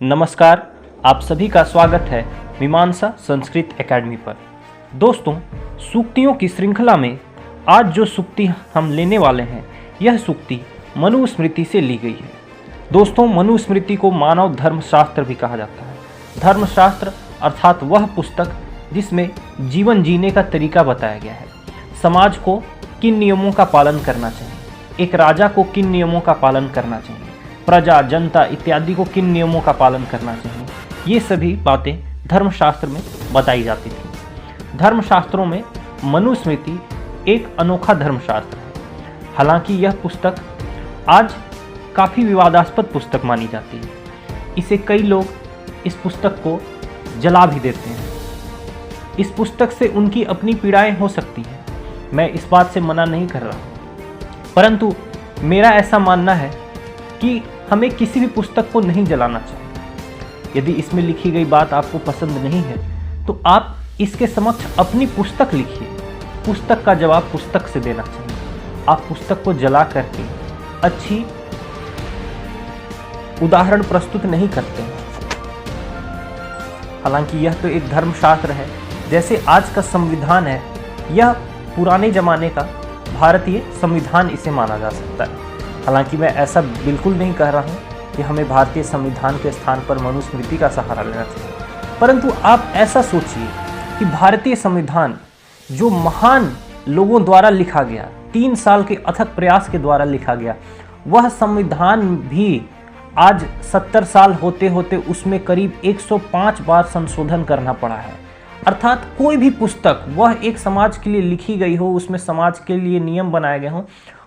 नमस्कार, आप सभी का स्वागत है मीमांसा संस्कृत एकेडमी पर। दोस्तों, सूक्तियों की श्रृंखला में आज जो सूक्ति हम लेने वाले हैं, यह सूक्ति मनुस्मृति से ली गई है। दोस्तों, मनुस्मृति को मानव धर्मशास्त्र भी कहा जाता है। धर्मशास्त्र अर्थात वह पुस्तक जिसमें जीवन जीने का तरीका बताया गया है। समाज को किन नियमों का पालन करना चाहिए, एक राजा को किन नियमों का पालन करना चाहिए, प्रजा, जनता इत्यादि को किन नियमों का पालन करना चाहिए, ये सभी बातें धर्मशास्त्र में बताई जाती थी। धर्मशास्त्रों में मनुस्मृति एक अनोखा धर्मशास्त्र है। हालांकि यह पुस्तक आज काफ़ी विवादास्पद पुस्तक मानी जाती है। इसे कई लोग इस पुस्तक को जला भी देते हैं। इस पुस्तक से उनकी अपनी पीड़ाएं हो सकती हैं, मैं इस बात से मना नहीं कर रहा हूँ, परंतु मेरा ऐसा मानना है कि हमें किसी भी पुस्तक को नहीं जलाना चाहिए। यदि इसमें लिखी गई बात आपको पसंद नहीं है तो आप इसके समक्ष अपनी पुस्तक लिखिए। पुस्तक का जवाब पुस्तक से देना चाहिए। आप पुस्तक को जला करके अच्छी उदाहरण प्रस्तुत नहीं करते हैं। हालांकि यह तो एक धर्मशास्त्र है, जैसे आज का संविधान है, यह पुराने जमाने का भारतीय संविधान इसे माना जा सकता है। हालांकि मैं ऐसा बिल्कुल नहीं कह रहा हूँ कि हमें भारतीय संविधान के स्थान पर मनुस्मृति का सहारा लेना चाहिए, परंतु आप ऐसा सोचिए कि भारतीय संविधान जो महान लोगों द्वारा लिखा गया, 3 साल के अथक प्रयास के द्वारा लिखा गया, वह संविधान भी आज 70 साल होते होते उसमें करीब 105 बार संशोधन करना पड़ा है। अर्थात कोई भी पुस्तक वह एक समाज के लिए लिखी गई हो, उसमें समाज के लिए नियम बनाए गए हों,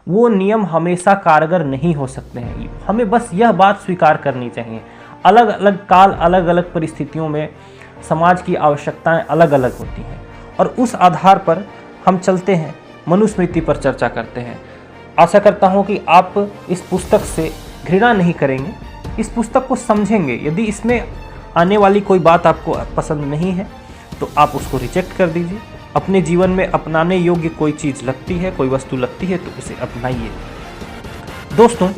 वो नियम हमेशा कारगर नहीं हो सकते हैं। हमें बस यह बात स्वीकार करनी चाहिए। अलग अलग काल, अलग अलग परिस्थितियों में समाज की आवश्यकताएं अलग अलग होती हैं और उस आधार पर हम चलते हैं, मनुस्मृति पर चर्चा करते हैं। आशा करता हूं कि आप इस पुस्तक से घृणा नहीं करेंगे, इस पुस्तक को समझेंगे। यदि इसमें आने वाली कोई बात आपको पसंद नहीं है तो आप उसको रिजेक्ट कर दीजिए। अपने जीवन में अपनाने योग्य कोई चीज़ लगती है, कोई वस्तु लगती है तो उसे अपनाइए। दोस्तों,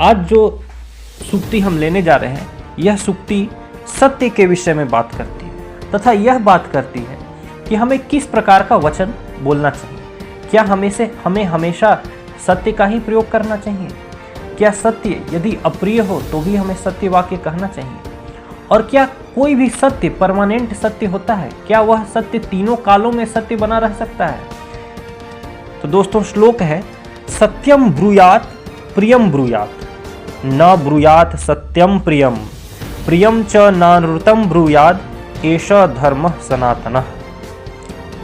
आज जो सूक्ति हम लेने जा रहे हैं, यह सूक्ति सत्य के विषय में बात करती है तथा यह बात करती है कि हमें किस प्रकार का वचन बोलना चाहिए। क्या हमें हमेशा सत्य का ही प्रयोग करना चाहिए? क्या सत्य यदि अप्रिय हो तो भी हमें सत्य वाक्य कहना चाहिए? और क्या कोई भी सत्य परमानेंट सत्य होता है? क्या वह सत्य तीनों कालों में सत्य बना रह सकता है? तो दोस्तों, श्लोक है, सत्यम ब्रूयात प्रियम ब्रूयात, न ब्रूयात सत्यम प्रियम, प्रियम च नानृतम ब्रूयाद, एष धर्म सनातनः।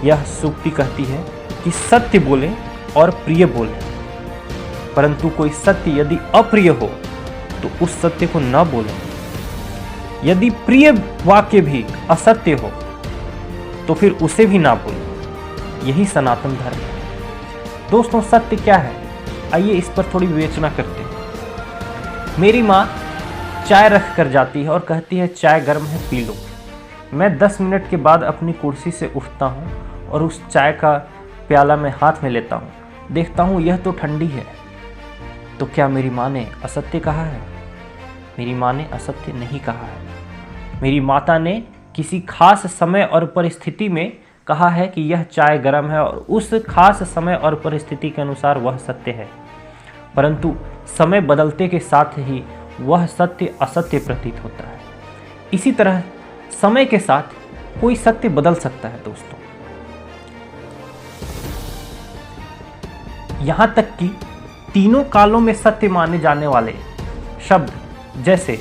यह सूक्ति कहती है कि सत्य बोले और प्रिय बोले, परंतु कोई सत्य यदि अप्रिय हो तो उस सत्य को न बोले। यदि प्रिय वाक्य भी असत्य हो तो फिर उसे भी ना बोले। यही सनातन धर्म है। दोस्तों, सत्य क्या है? आइए इस पर थोड़ी विवेचना करते हैं। मेरी माँ चाय रख कर जाती है और कहती है, चाय गर्म है, पी लो। मैं 10 मिनट के बाद अपनी कुर्सी से उठता हूँ और उस चाय का प्याला मैं हाथ में लेता हूँ, देखता हूँ यह तो ठंडी है। तो क्या मेरी माँ ने असत्य कहा है? मेरी माँ ने असत्य नहीं कहा है। मेरी माता ने किसी खास समय और परिस्थिति में कहा है कि यह चाय गर्म है और उस खास समय और परिस्थिति के अनुसार वह सत्य है, परंतु समय बदलते के साथ ही वह सत्य असत्य प्रतीत होता है। इसी तरह समय के साथ कोई सत्य बदल सकता है। दोस्तों, यहां तक कि तीनों कालों में सत्य माने जाने वाले शब्द, जैसे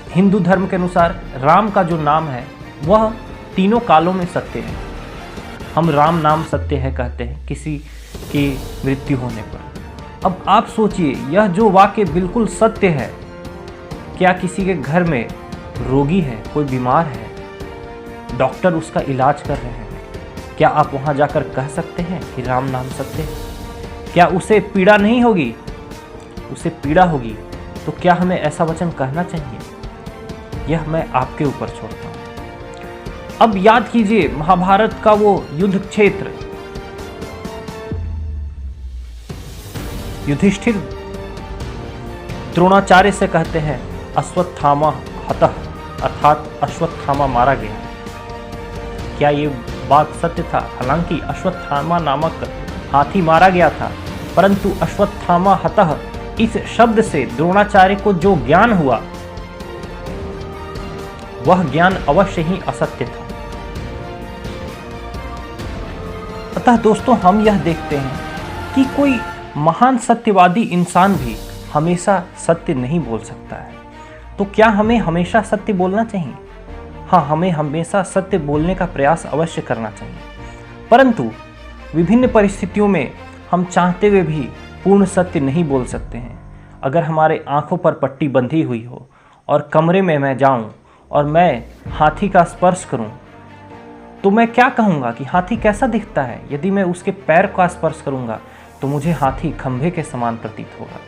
हिंदू धर्म के अनुसार राम का जो नाम है वह तीनों कालों में सत्य है। हम राम नाम सत्य है कहते हैं किसी की मृत्यु होने पर। अब आप सोचिए, यह जो वाक्य बिल्कुल सत्य है, क्या किसी के घर में रोगी है, कोई बीमार है, डॉक्टर उसका इलाज कर रहे हैं, क्या आप वहां जाकर कह सकते हैं कि राम नाम सत्य है? क्या उसे पीड़ा नहीं होगी? उसे पीड़ा होगी। तो क्या हमें ऐसा वचन कहना चाहिए? यह मैं आपके ऊपर छोड़ता हूं। अब याद कीजिए महाभारत का वो युद्ध क्षेत्र। युधिष्ठिर द्रोणाचार्य से कहते हैं, अश्वत्थामा हतः अर्थात अश्वत्थामा मारा गया। क्या ये बात सत्य था? हालांकि अश्वत्थामा नामक हाथी मारा गया था, परंतु अश्वत्थामा हतः इस शब्द से द्रोणाचार्य को जो ज्ञान हुआ वह ज्ञान अवश्य ही असत्य था। अतः दोस्तों, हम यह देखते हैं कि कोई महान सत्यवादी इंसान भी हमेशा सत्य नहीं बोल सकता है। तो क्या हमें हमेशा सत्य बोलना चाहिए? हाँ, हमें हमेशा सत्य बोलने का प्रयास अवश्य करना चाहिए, परंतु विभिन्न परिस्थितियों में हम चाहते हुए भी पूर्ण सत्य नहीं बोल सकते हैं। अगर हमारे आंखों पर पट्टी बंधी हुई हो और कमरे में मैं जाऊं और मैं हाथी का स्पर्श करूं, तो मैं क्या कहूँगा कि हाथी कैसा दिखता है? यदि मैं उसके पैर का स्पर्श करूँगा तो मुझे हाथी खंभे के समान प्रतीत होगा।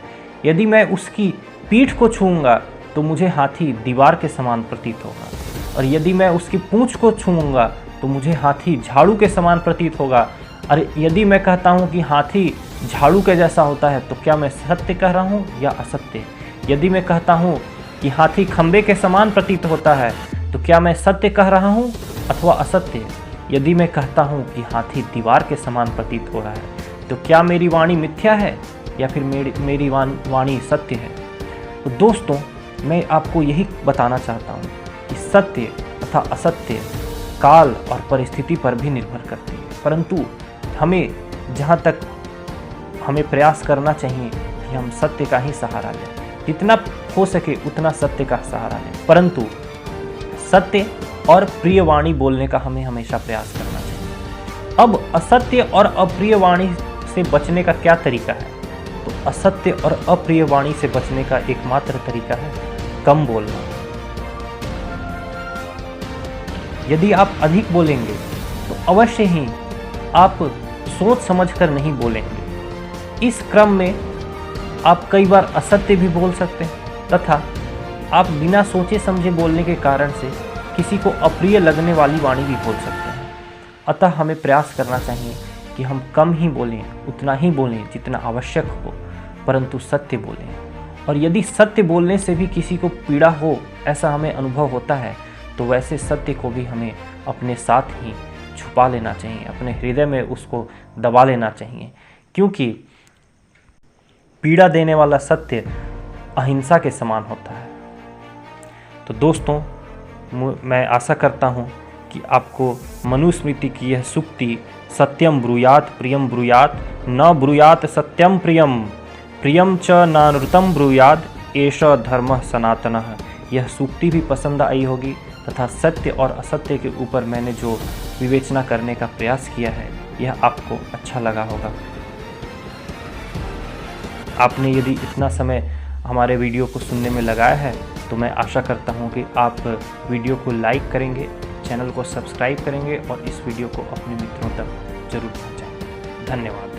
यदि मैं उसकी पीठ को छूऊंगा तो मुझे हाथी दीवार के समान प्रतीत होगा। और यदि मैं उसकी पूंछ को छूऊंगा तो मुझे हाथी झाड़ू के समान प्रतीत होगा। और यदि मैं कहता हूँ कि हाथी झाड़ू के जैसा होता है, तो क्या मैं सत्य कह रहा हूँ या असत्य? यदि मैं कहता हूँ कि हाथी खंभे के समान प्रतीत होता है, तो क्या मैं सत्य कह रहा हूँ अथवा असत्य? यदि मैं कहता हूँ कि हाथी दीवार के समान प्रतीत हो रहा है, तो क्या मेरी वाणी मिथ्या है या फिर मेरी वाणी सत्य है? तो दोस्तों, मैं आपको यही बताना चाहता हूँ कि सत्य तथा असत्य काल और परिस्थिति पर भी निर्भर करती है, परंतु हमें जहाँ तक हमें प्रयास करना चाहिए कि हम सत्य का ही सहारा लें, जितना हो सके उतना सत्य का सहारा लें, परंतु सत्य और प्रिय वाणी बोलने का हमें हमेशा प्रयास करना चाहिए। अब असत्य और अप्रिय वाणी से बचने का क्या तरीका है? तो असत्य और अप्रिय वाणी से बचने का एकमात्र तरीका है कम बोलना। यदि आप अधिक बोलेंगे तो अवश्य ही आप सोच समझकर नहीं बोलेंगे। इस क्रम में आप कई बार असत्य भी बोल सकते हैं तथा आप बिना सोचे समझे बोलने के कारण से किसी को अप्रिय लगने वाली वाणी भी बोल सकते हैं। अतः हमें प्रयास करना चाहिए कि हम कम ही बोलें, उतना ही बोलें जितना आवश्यक हो, परंतु सत्य बोलें। और यदि सत्य बोलने से भी किसी को पीड़ा हो, ऐसा हमें अनुभव होता है, तो वैसे सत्य को भी हमें अपने साथ ही छुपा लेना चाहिए, अपने हृदय में उसको दबा लेना चाहिए, क्योंकि पीड़ा देने वाला सत्य अहिंसा के समान होता है। तो दोस्तों, मैं आशा करता हूँ कि आपको मनुस्मृति की यह सूक्ति सत्यम ब्रूयात प्रियम ब्रूयात न ब्रूयात सत्यम प्रियम प्रियम च नानृतम ब्रूयाद एष धर्मः सनातनः, यह सूक्ति भी पसंद आई होगी तथा सत्य और असत्य के ऊपर मैंने जो विवेचना करने का प्रयास किया है यह आपको अच्छा लगा होगा। आपने यदि इतना समय हमारे वीडियो को सुनने में लगाया है तो मैं आशा करता हूँ कि आप वीडियो को लाइक करेंगे, चैनल को सब्सक्राइब करेंगे और इस वीडियो को अपने मित्रों तक जरूर पहुँचाएंगे। धन्यवाद।